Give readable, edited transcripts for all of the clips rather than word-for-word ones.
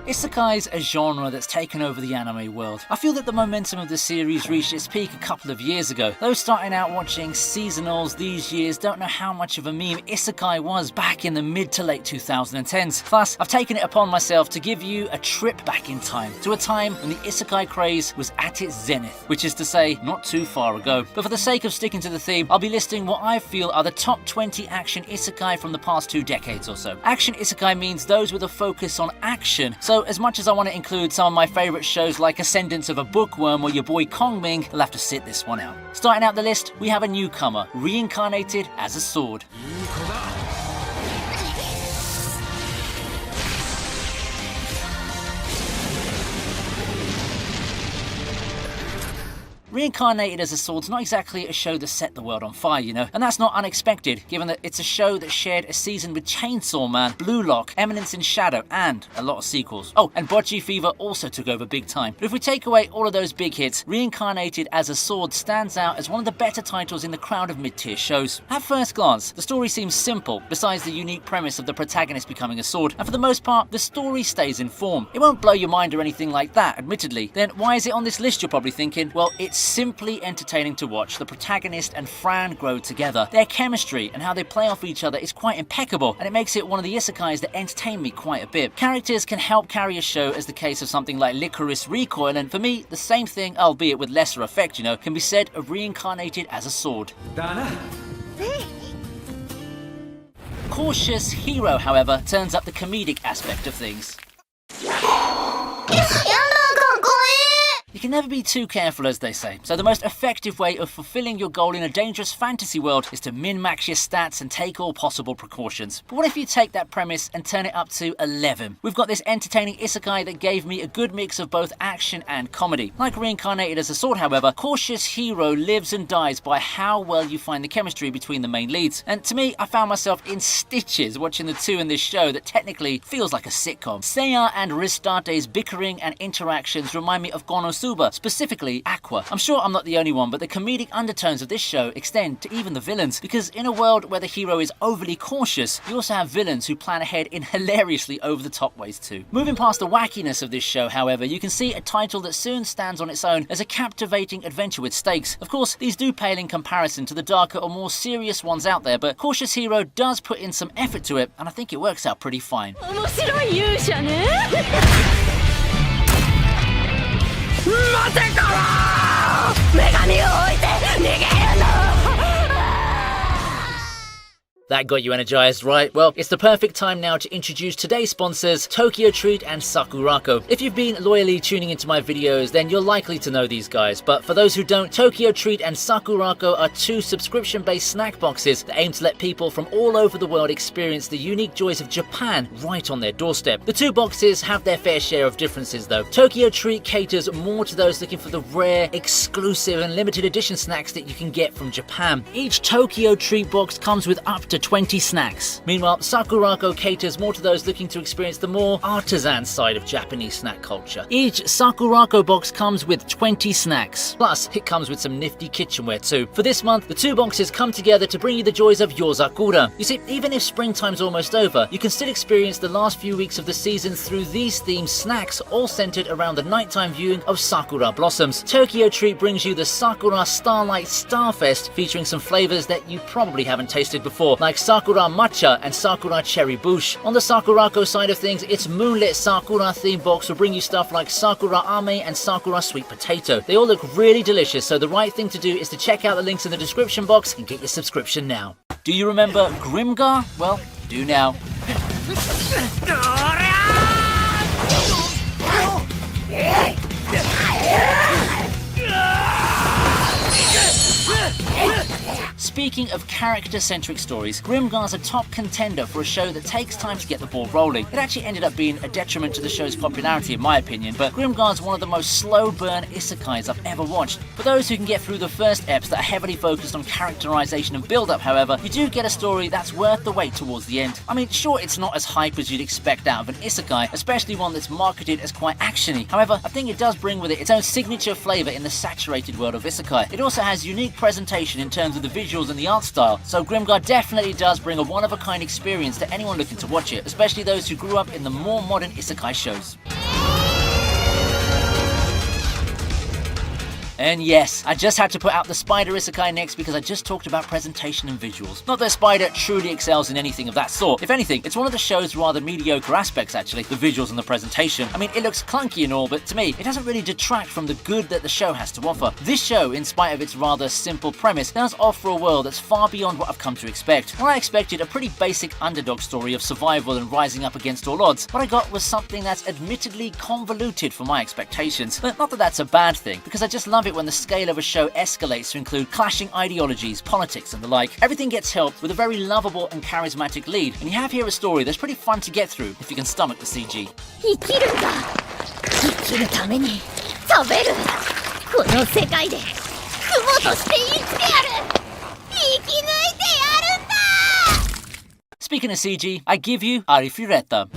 Isekai's a genre that's taken over the anime world. I feel that the momentum of the series reached its peak a couple of years ago. Those starting out watching seasonals these years don't know how much of a meme Isekai was back in the mid to late 2010s. Plus, I've taken it upon myself to give you a trip back in time, to a time when the Isekai craze was at its zenith, which is to say, not too far ago. But for the sake of sticking to the theme, I'll be listing what I feel are the top 20 action Isekai from the past 2 decades or so. Action Isekai means those with a focus on action, so as much as I want to include some of my favourite shows like Ascendance of a Bookworm or your boy Kongming, you'll have to sit this one out. Starting out the list, we have a newcomer, reincarnated as a sword. Reincarnated as a Sword's not exactly a show that set the world on fire, you know, and that's not unexpected, given that it's a show that shared a season with Chainsaw Man, Blue Lock, Eminence in Shadow, and a lot of sequels. Oh, and Bocce Fever also took over big time. But if we take away all of those big hits, Reincarnated as a Sword stands out as one of the better titles in the crowd of mid-tier shows. At first glance, the story seems simple, besides the unique premise of the protagonist becoming a sword, and for the most part, the story stays in form. It won't blow your mind or anything like that, admittedly. Then why is it on this list, you're probably thinking? Well, it's simply entertaining to watch the protagonist and Fran grow together. Their chemistry and how they play off each other is quite impeccable, and it makes it one of the isekais that entertain me quite a bit. Characters can help carry a show, as the case of something like Licorice Recoil, and for me, the same thing, albeit with lesser effect, you know, can be said of Reincarnated as a Sword. Cautious Hero, however, turns up the comedic aspect of things. You can never be too careful, as they say, so the most effective way of fulfilling your goal in a dangerous fantasy world is to min-max your stats and take all possible precautions. But what if you take that premise and turn it up to 11? We've got this entertaining isekai that gave me a good mix of both action and comedy. Like Reincarnated as a Sword, however, Cautious Hero lives and dies by how well you find the chemistry between the main leads. And to me, I found myself in stitches watching the two in this show that technically feels like a sitcom. Seiya and Ristate's bickering and interactions remind me of Konosuba, specifically Aqua. I'm sure I'm not the only one, but the comedic undertones of this show extend to even the villains, because in a world where the hero is overly cautious, you also have villains who plan ahead in hilariously over-the-top ways too. Moving past the wackiness of this show, however, you can see a title that soon stands on its own as a captivating adventure with stakes. Of course, these do pale in comparison to the darker or more serious ones out there, but Cautious Hero does put in some effort to it, and I think it works out pretty fine. 待てから女神を置いて逃げるの That got you energized, right? Well, it's the perfect time now to introduce today's sponsors, Tokyo Treat and Sakurako. If you've been loyally tuning into my videos, then you're likely to know these guys, but for those who don't, Tokyo Treat and Sakurako are 2 subscription-based snack boxes that aim to let people from all over the world experience the unique joys of Japan right on their doorstep. The 2 boxes have their fair share of differences though. Tokyo Treat caters more to those looking for the rare, exclusive and limited edition snacks that you can get from Japan. Each Tokyo Treat box comes with up to 20 snacks. Meanwhile, Sakurako caters more to those looking to experience the more artisan side of Japanese snack culture. Each Sakurako box comes with 20 snacks. Plus, it comes with some nifty kitchenware too. For this month, the 2 boxes come together to bring you the joys of Yozakura. You see, even if springtime's almost over, you can still experience the last few weeks of the season through these themed snacks, all centered around the nighttime viewing of Sakura blossoms. Tokyo Treat brings you the Sakura Starlight Starfest, featuring some flavors that you probably haven't tasted before, like Sakura Matcha and Sakura Cherry Bush. On the Sakurako side of things, its Moonlit Sakura theme box will bring you stuff like Sakura Ame and Sakura Sweet Potato. They all look really delicious, so the right thing to do is to check out the links in the description box and get your subscription now. Do you remember Grimgar? Well, do now. Speaking of character-centric stories, Grimgar's a top contender for a show that takes time to get the ball rolling. It actually ended up being a detriment to the show's popularity in my opinion, but Grimgar's one of the most slow-burn isekais I've ever watched. For those who can get through the first eps that are heavily focused on characterization and build-up, however, you do get a story that's worth the wait towards the end. I mean, sure, it's not as hype as you'd expect out of an isekai, especially one that's marketed as quite actiony. However, I think it does bring with it its own signature flavor in the saturated world of isekai. It also has unique presentation in terms of the visuals visuals and the art style, so Grimgar definitely does bring a one-of-a-kind experience to anyone looking to watch it, especially those who grew up in the more modern isekai shows. And yes, I just had to put out the Spider Isekai next because I just talked about presentation and visuals. Not that Spider truly excels in anything of that sort. If anything, it's one of the show's rather mediocre aspects actually, the visuals and the presentation. I mean, it looks clunky and all, but to me, it doesn't really detract from the good that the show has to offer. This show, in spite of its rather simple premise, does offer a world that's far beyond what I've come to expect. When I expected a pretty basic underdog story of survival and rising up against all odds, what I got was something that's admittedly convoluted for my expectations. But not that that's a bad thing, because I just love it when the scale of a show escalates to include clashing ideologies, politics and the like. Everything gets helped with a very lovable and charismatic lead, and you have here a story that's pretty fun to get through if you can stomach the CG. 生きるんだ。生きるために食べる。この世界で雲として生きてやる。生き抜いてやるんだ。 Speaking of CG, I give you Arifureta.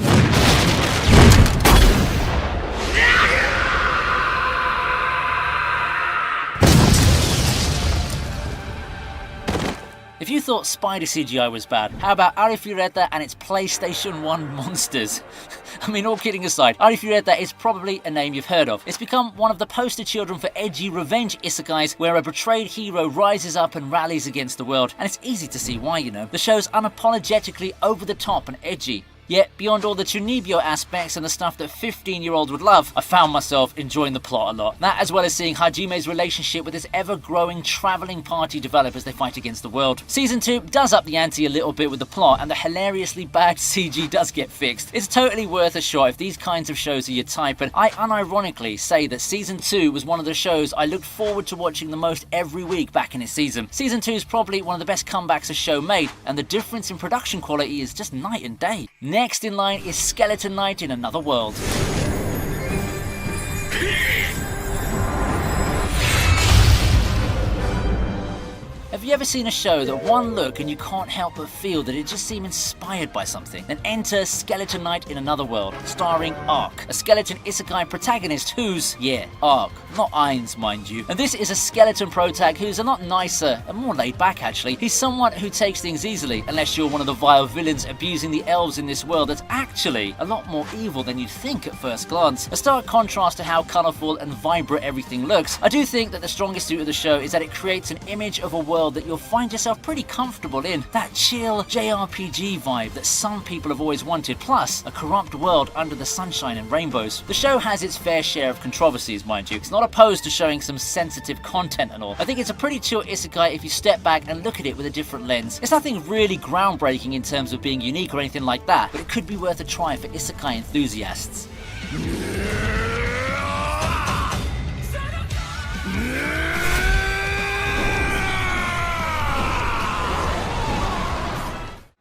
If you thought Spider CGI was bad, how about Arifureta and its PlayStation 1 monsters? I mean, all kidding aside, Arifureta is probably a name you've heard of. It's become one of the poster children for edgy revenge isekais where a betrayed hero rises up and rallies against the world, and it's easy to see why, you know. The show's unapologetically over the top and edgy. Yet, beyond all the Chunibyo aspects and the stuff that 15-year-olds would love, I found myself enjoying the plot a lot. That, as well as seeing Hajime's relationship with his ever-growing travelling party develop as they fight against the world. Season 2 does up the ante a little bit with the plot, and the hilariously bad CG does get fixed. It's totally worth a shot if these kinds of shows are your type, and I unironically say that Season 2 was one of the shows I looked forward to watching the most every week back in its season. Season 2 is probably one of the best comebacks a show made, and the difference in production quality is just night and day. Next in line is Skeleton Knight in Another World. Have you ever seen a show that one look and you can't help but feel that it just seemed inspired by something? Then enter Skeleton Knight in Another World, starring Ark, a skeleton isekai protagonist who's, yeah, Ark, not Ainz, mind you. And this is a skeleton protag who's a lot nicer and more laid back actually. He's someone who takes things easily, unless you're one of the vile villains abusing the elves in this world that's actually a lot more evil than you'd think at first glance. A stark contrast to how colourful and vibrant everything looks. I do think that the strongest suit of the show is that it creates an image of a world that you'll find yourself pretty comfortable in. That chill JRPG vibe that some people have always wanted, plus a corrupt world under the sunshine and rainbows. The show has its fair share of controversies, mind you. It's not opposed to showing some sensitive content and all. I think it's a pretty chill isekai if you step back and look at it with a different lens. It's nothing really groundbreaking in terms of being unique or anything like that, but it could be worth a try for isekai enthusiasts.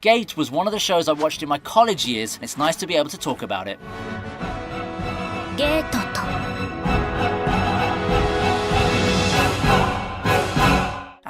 Gate was one of the shows I watched in my college years, and it's nice to be able to talk about it. ゲートと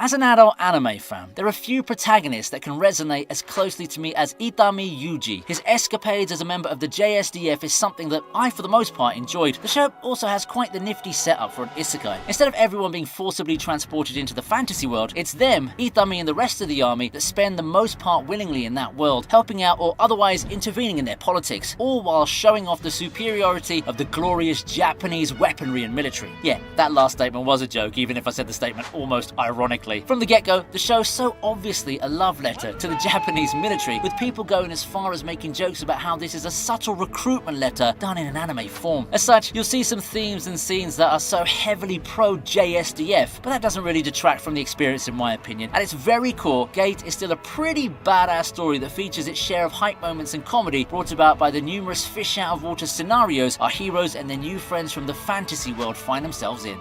As an adult anime fan, there are few protagonists that can resonate as closely to me as Itami Yuji. His escapades as a member of the JSDF is something that I, for the most part, enjoyed. The show also has quite the nifty setup for an isekai. Instead of everyone being forcibly transported into the fantasy world, it's them, Itami and the rest of the army, that spend the most part willingly in that world, helping out or otherwise intervening in their politics, all while showing off the superiority of the glorious Japanese weaponry and military. Yeah, that last statement was a joke, even if I said the statement almost ironically. From the get-go, the show's so obviously a love letter to the Japanese military, with people going as far as making jokes about how this is a subtle recruitment letter done in an anime form. As such, you'll see some themes and scenes that are so heavily pro-JSDF, but that doesn't really detract from the experience in my opinion. At its very core, Gate is still a pretty badass story that features its share of hype moments and comedy brought about by the numerous fish-out-of-water scenarios our heroes and their new friends from the fantasy world find themselves in.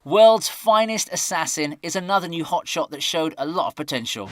World's Finest Assassin is another new hotshot that showed a lot of potential.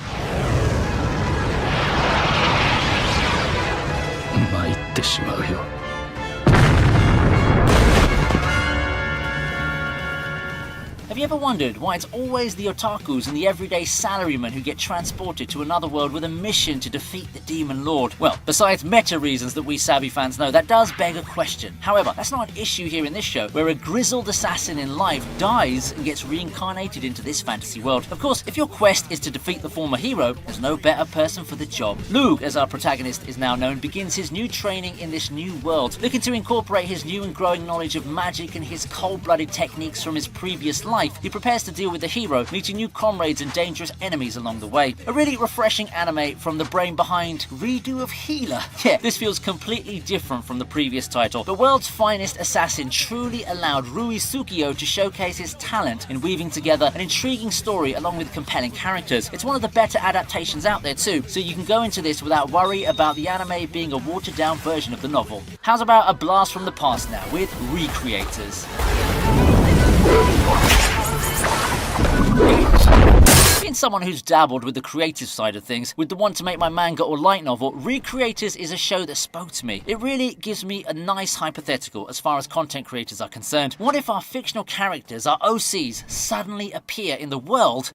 Have you ever wondered why it's always the otakus and the everyday salarymen who get transported to another world with a mission to defeat the Demon Lord? Well, besides meta reasons that we savvy fans know, that does beg a question. However, that's not an issue here in this show, where a grizzled assassin in life dies and gets reincarnated into this fantasy world. Of course, if your quest is to defeat the former hero, there's no better person for the job. Lug, as our protagonist is now known, begins his new training in this new world, looking to incorporate his new and growing knowledge of magic and his cold-blooded techniques from his previous life. He prepares to deal with the hero, meeting new comrades and dangerous enemies along the way. A really refreshing anime from the brain behind Redo of Healer. Yeah, this feels completely different from the previous title. The world's finest assassin truly allowed Rui Tsukio to showcase his talent in weaving together an intriguing story along with compelling characters. It's one of the better adaptations out there too, so you can go into this without worry about the anime being a watered-down version of the novel. How's about a blast from the past now with Recreators? Being someone who's dabbled with the creative side of things, with the one to make my manga or light novel, Recreators is a show that spoke to me. It really gives me a nice hypothetical as far as content creators are concerned. What if our fictional characters, our OCs, suddenly appear in the world?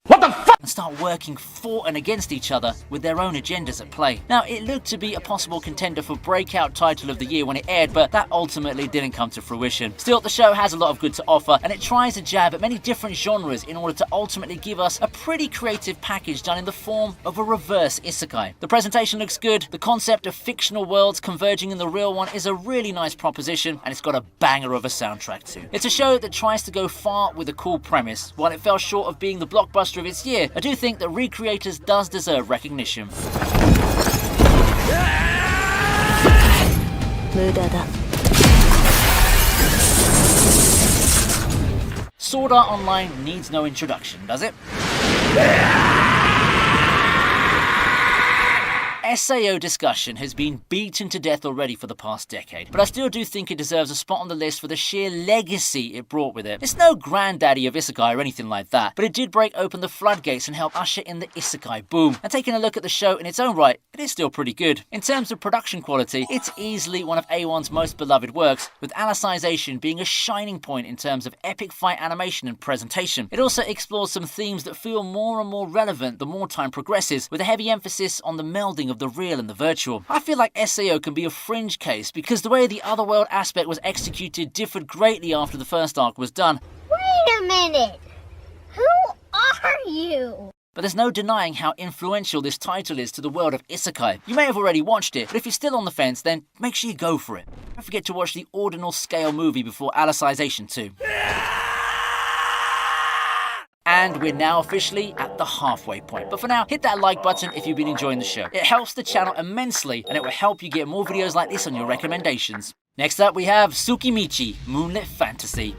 What the fuck? And start working for and against each other with their own agendas at play. Now, it looked to be a possible contender for breakout title of the year when it aired, but that ultimately didn't come to fruition. Still, the show has a lot of good to offer, and it tries a jab at many different genres in order to ultimately give us a pretty creative package done in the form of a reverse isekai. The presentation looks good, the concept of fictional worlds converging in the real one is a really nice proposition, and it's got a banger of a soundtrack too. It's a show that tries to go far with a cool premise. While it fell short of being the blockbuster of its year, I do think that Recreators does deserve recognition. Sword Art Online needs no introduction, does it? SAO discussion has been beaten to death already for the past decade, but I still do think it deserves a spot on the list for the sheer legacy it brought with it. It's no granddaddy of isekai or anything like that, but it did break open the floodgates and help usher in the isekai boom. And taking a look at the show in its own right, it is still pretty good. In terms of production quality, it's easily one of A1's most beloved works, with Alicization being a shining point in terms of epic fight animation and presentation. It also explores some themes that feel more and more relevant the more time progresses, with a heavy emphasis on the melding of the real and the virtual. I feel like SAO can be a fringe case because the way the otherworld aspect was executed differed greatly after the first arc was done. Wait a minute! Who are you? But there's no denying how influential this title is to the world of isekai. You may have already watched it, but if you're still on the fence, then make sure you go for it. Don't forget to watch the Ordinal Scale movie before Alicization too. And we're now officially at the halfway point. But for now, hit that like button if you've been enjoying the show. It helps the channel immensely, and it will help you get more videos like this on your recommendations. Next up, we have Tsukimichi, Moonlit Fantasy.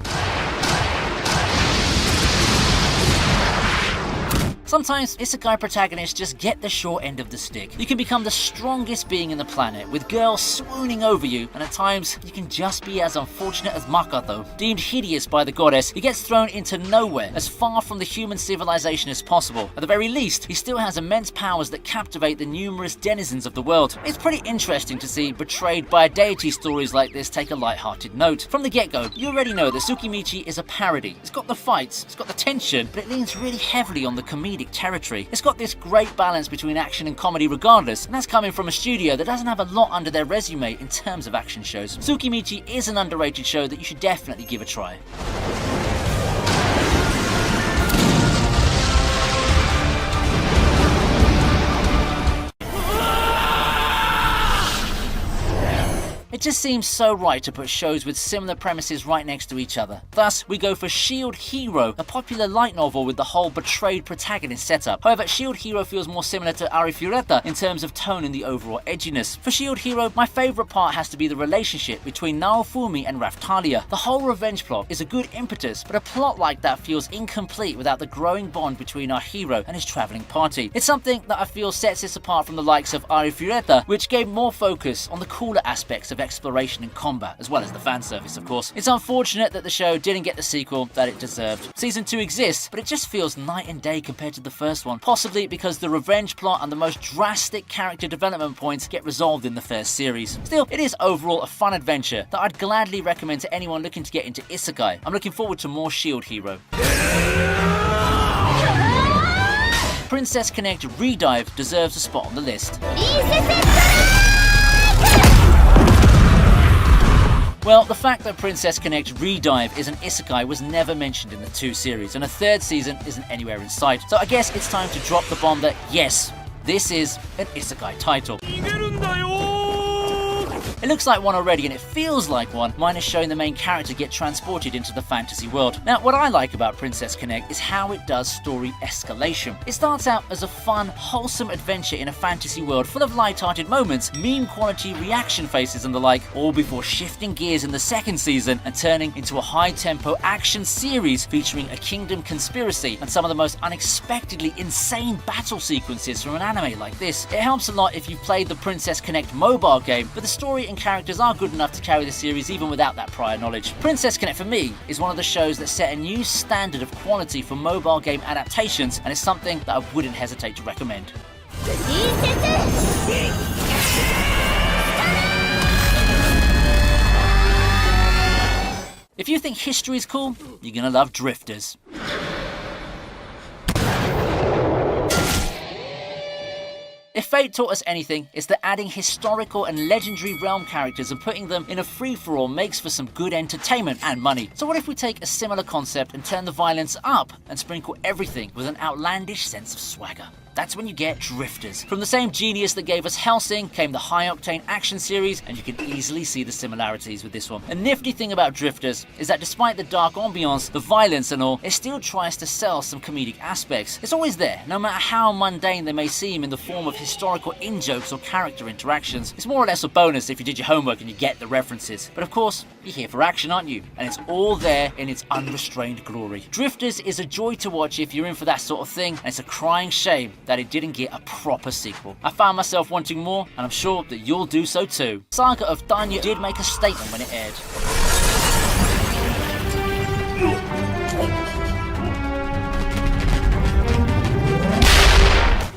Sometimes isekai protagonists just get the short end of the stick. You can become the strongest being in the planet, with girls swooning over you, and at times you can just be as unfortunate as Makoto. Deemed hideous by the goddess, he gets thrown into nowhere, as far from the human civilization as possible. At the very least, he still has immense powers that captivate the numerous denizens of the world. It's pretty interesting to see betrayed by a deity stories like this take a light-hearted note. From the get-go, you already know that Tsukimichi is a parody. It's got the fights, it's got the tension, but it leans really heavily on the comedic territory. It's got this great balance between action and comedy regardless, and that's coming from a studio that doesn't have a lot under their resume in terms of action shows. Tsukimichi is an underrated show that you should definitely give a try. It just seems so right to put shows with similar premises right next to each other. Thus, we go for Shield Hero, a popular light novel with the whole betrayed protagonist setup. However, Shield Hero feels more similar to Arifureta in terms of tone and the overall edginess. For Shield Hero, my favourite part has to be the relationship between Naofumi and Raftalia. The whole revenge plot is a good impetus, but a plot like that feels incomplete without the growing bond between our hero and his travelling party. It's something that I feel sets this apart from the likes of Arifureta, which gave more focus on the cooler aspects of exploration and combat, as well as the fan service, of course. It's unfortunate that the show didn't get the sequel that it deserved. Season 2 exists, but it just feels night and day compared to the first one, possibly because the revenge plot and the most drastic character development points get resolved in the first series. Still, it is overall a fun adventure that I'd gladly recommend to anyone looking to get into Isekai. I'm looking forward to more Shield Hero. Princess Connect Redive deserves a spot on the list. Well, the fact that Princess Connect Redive is an isekai was never mentioned in the 2 series, and a 3rd season isn't anywhere in sight. So I guess it's time to drop the bomb that, yes, this is an isekai title. It looks like one already, and it feels like one, minus showing the main character get transported into the fantasy world. Now, what I like about Princess Connect is how it does story escalation. It starts out as a fun, wholesome adventure in a fantasy world full of light-hearted moments, meme-quality reaction faces and the like, all before shifting gears in the 2nd season and turning into a high-tempo action series featuring a kingdom conspiracy and some of the most unexpectedly insane battle sequences from an anime like this. It helps a lot if you've played the Princess Connect mobile game, but the story and characters are good enough to carry the series even without that prior knowledge. Princess Connect for me is one of the shows that set a new standard of quality for mobile game adaptations, and it's something that I wouldn't hesitate to recommend. If you think history is cool, you're gonna love Drifters. If Fate taught us anything, it's that adding historical and legendary realm characters and putting them in a free-for-all makes for some good entertainment and money. So what if we take a similar concept and turn the violence up and sprinkle everything with an outlandish sense of swagger? That's when you get Drifters. From the same genius that gave us Hellsing came the high-octane action series, and you can easily see the similarities with this one. A nifty thing about Drifters is that despite the dark ambiance, the violence and all, it still tries to sell some comedic aspects. It's always there, no matter how mundane they may seem in the form of historical in-jokes or character interactions. It's more or less a bonus if you did your homework and you get the references. But of course, you're here for action, aren't you? And it's all there in its unrestrained glory. Drifters is a joy to watch if you're in for that sort of thing, and it's a crying shame that it didn't get a proper sequel. I found myself wanting more, and I'm sure that you'll do so too. Saga of Danya did make a statement when it aired.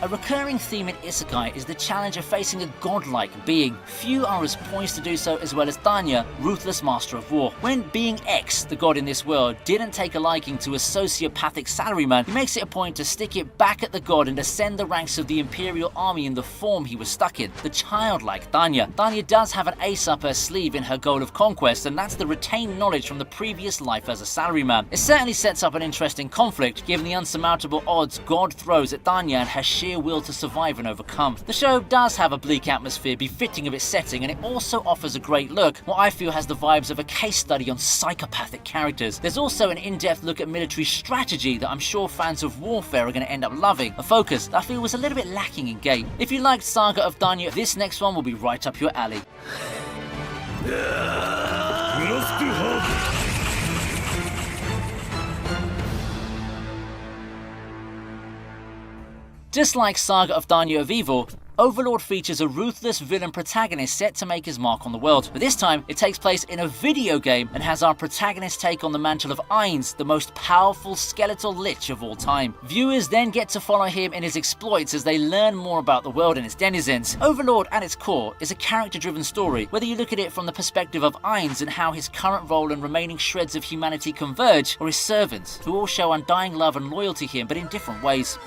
A recurring theme in Isekai is the challenge of facing a godlike being. Few are as poised to do so as well as Danya, ruthless master of war. When being X, the god in this world, didn't take a liking to a sociopathic salaryman, he makes it a point to stick it back at the god and ascend the ranks of the Imperial Army in the form he was stuck in, the childlike Danya. Danya does have an ace up her sleeve in her goal of conquest, and that's the retained knowledge from the previous life as a salaryman. It certainly sets up an interesting conflict, given the unsurmountable odds God throws at Danya and her sheer will to survive and overcome. The show does have a bleak atmosphere befitting of its setting, and it also offers a great look, what I feel has the vibes of a case study on psychopathic characters. There's also an in-depth look at military strategy that I'm sure fans of Warfare are going to end up loving, a focus that I feel was a little bit lacking in game. If you liked Saga of Danya, this next one will be right up your alley. Just like Saga of Danya of Evil, Overlord features a ruthless villain protagonist set to make his mark on the world. But this time, it takes place in a video game and has our protagonist take on the mantle of Ainz, the most powerful skeletal lich of all time. Viewers then get to follow him in his exploits as they learn more about the world and its denizens. Overlord, at its core, is a character-driven story, whether you look at it from the perspective of Ainz and how his current role and remaining shreds of humanity converge, or his servants, who all show undying love and loyalty to him, but in different ways.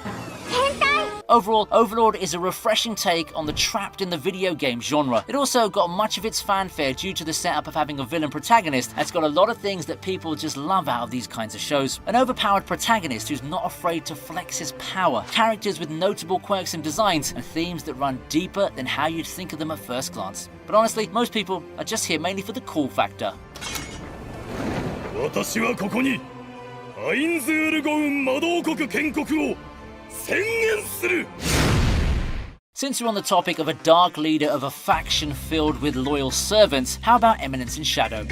Overall, Overlord is a refreshing take on the trapped in the video game genre. It also got much of its fanfare due to the setup of having a villain protagonist, and it's got a lot of things that people just love out of these kinds of shows. An overpowered protagonist who's not afraid to flex his power, characters with notable quirks and designs, and themes that run deeper than how you'd think of them at first glance. But honestly, most people are just here mainly for the cool factor. Since we're on the topic of a dark leader of a faction filled with loyal servants, how about Eminence in Shadow?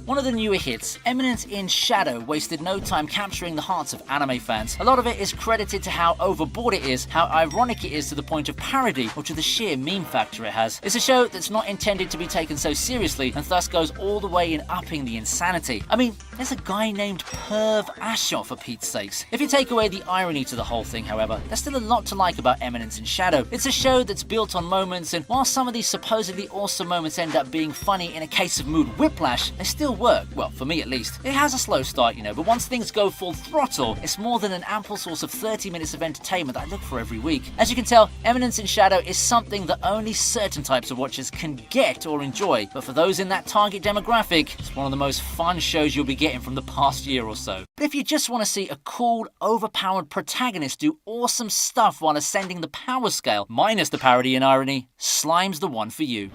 One of the newer hits, Eminence in Shadow, wasted no time capturing the hearts of anime fans. A lot of it is credited to how overboard it is, how ironic it is to the point of parody, or to the sheer meme factor it has. It's a show that's not intended to be taken so seriously, and thus goes all the way in upping the insanity. I mean, there's a guy named Perv Ashot, for Pete's sakes. If you take away the irony to the whole thing, however, there's still a lot to like about Eminence in Shadow. It's a show that's built on moments, and while some of these supposedly awesome moments end up being funny in a case of mood whiplash, they still work. Well, for me at least. It has a slow start, you know, but once things go full throttle, it's more than an ample source of 30 minutes of entertainment that I look for every week. As you can tell, Eminence in Shadow is something that only certain types of watchers can get or enjoy, but for those in that target demographic, it's one of the most fun shows you'll be getting from the past year or so. But if you just want to see a cool, overpowered protagonist do awesome stuff while ascending the power scale, minus the parody and irony, Slime's the one for you.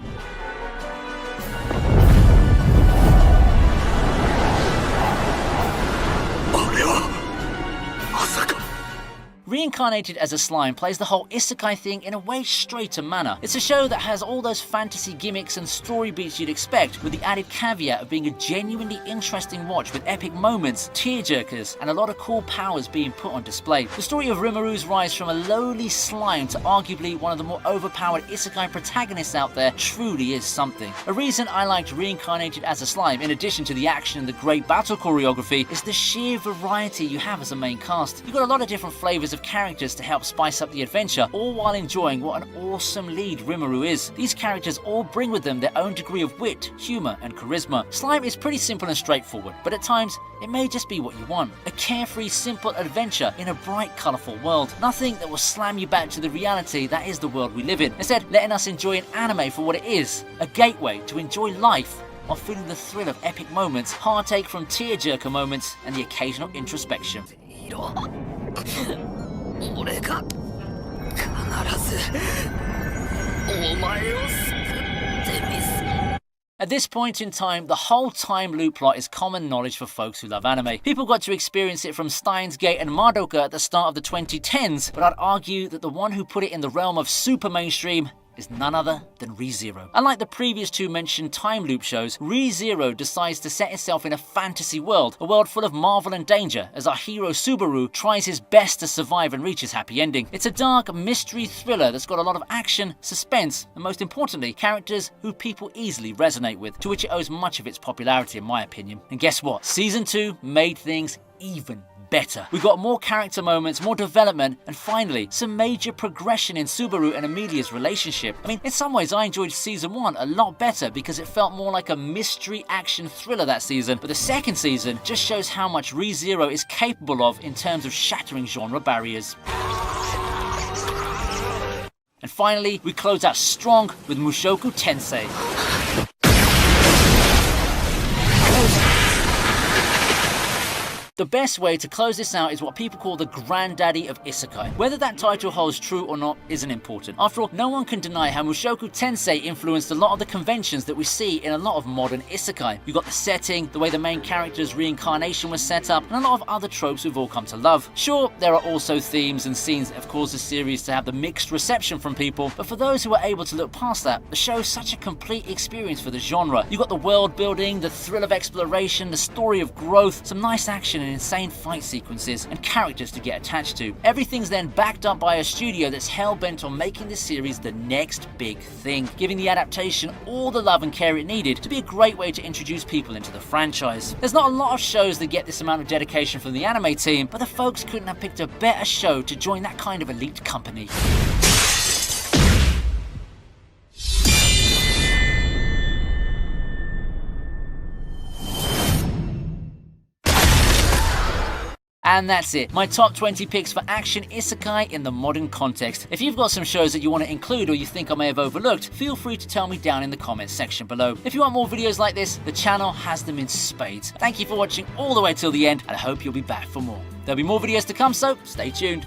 Reincarnated as a slime plays the whole Isekai thing in a way straighter manner. It's a show that has all those fantasy gimmicks and story beats you'd expect, with the added caveat of being a genuinely interesting watch with epic moments, tearjerkers, and a lot of cool powers being put on display. The story of Rimuru's rise from a lowly slime to arguably one of the more overpowered Isekai protagonists out there truly is something. A reason I liked Reincarnated as a slime, in addition to the action and the great battle choreography, is the sheer variety you have as a main cast. You've got a lot of different flavors of characters to help spice up the adventure, all while enjoying what an awesome lead Rimuru is. These characters all bring with them their own degree of wit, humour and charisma. Slime is pretty simple and straightforward, but at times it may just be what you want. A carefree, simple adventure in a bright, colourful world. Nothing that will slam you back to the reality that is the world we live in. Instead, letting us enjoy an anime for what it is, a gateway to enjoy life while feeling the thrill of epic moments, heartache from tearjerker moments, and the occasional introspection. At this point in time, the whole time loop plot is common knowledge for folks who love anime. People got to experience it from Steins Gate and Madoka at the start of the 2010s, but I'd argue that the one who put it in the realm of super mainstream is none other than Re:Zero. Unlike the previous two mentioned time loop shows, Re:Zero decides to set itself in a fantasy world, a world full of marvel and danger, as our hero Subaru tries his best to survive and reach his happy ending. It's a dark mystery thriller that's got a lot of action, suspense, and most importantly, characters who people easily resonate with, to which it owes much of its popularity in my opinion. And guess what? Season 2 made things even better. We got more character moments, more development, and finally, some major progression in Subaru and Emilia's relationship. I mean, in some ways I enjoyed season 1 a lot better because it felt more like a mystery action thriller that season, but the second season just shows how much Re:Zero is capable of in terms of shattering genre barriers. And finally, we close out strong with Mushoku Tensei. The best way to close this out is what people call the granddaddy of Isekai. Whether that title holds true or not isn't important. After all, no one can deny how Mushoku Tensei influenced a lot of the conventions that we see in a lot of modern Isekai. You got the setting, the way the main character's reincarnation was set up, and a lot of other tropes we've all come to love. Sure, there are also themes and scenes that have caused the series to have the mixed reception from people, but for those who are able to look past that, the show is such a complete experience for the genre. You got the world building, the thrill of exploration, the story of growth, some nice action and insane fight sequences, and characters to get attached to. Everything's then backed up by a studio that's hell-bent on making this series the next big thing, giving the adaptation all the love and care it needed to be a great way to introduce people into the franchise. There's not a lot of shows that get this amount of dedication from the anime team, but the folks couldn't have picked a better show to join that kind of elite company. And that's it, my top 20 picks for action isekai in the modern context. If you've got some shows that you want to include or you think I may have overlooked, feel free to tell me down in the comments section below. If you want more videos like this, the channel has them in spades. Thank you for watching all the way till the end, and I hope you'll be back for more. There'll be more videos to come, so stay tuned.